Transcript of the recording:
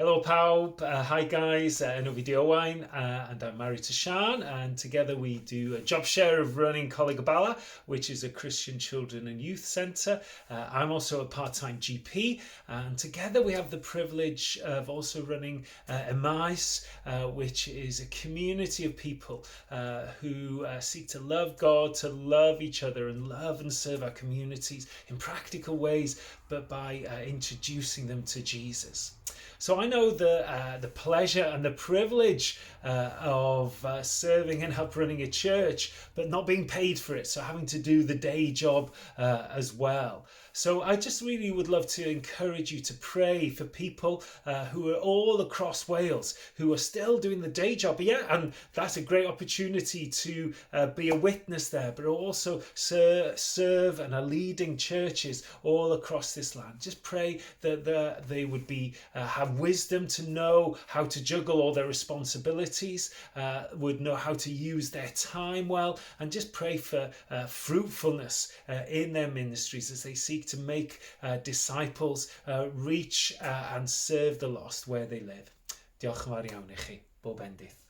Hello pawb, hi guys, enw fi Owain and I'm married to Sian, and together we do a job share of running Coleg Bala, which is a Christian children and youth centre. I'm also a part-time GP, and together we have the privilege of also running Emais, which is a community of people who seek to love God, to love each other and love and serve our communities in practical ways, but by introducing them to Jesus. So I know the pleasure and the privilege of serving and help running a church, but not being paid for it. So having to do the day job as well. So I just really would love to encourage you to pray for people who are all across Wales who are still doing the day job. Yeah, and that's a great opportunity to be a witness there, but also serve and are leading churches all across this land. Just pray that they would be have wisdom to know how to juggle all their responsibilities, would know how to use their time well, and just pray for fruitfulness in their ministries as they seek to make disciples, reach and serve the lost where they live. Diolch yn fawr iawn i chi. Bob endith.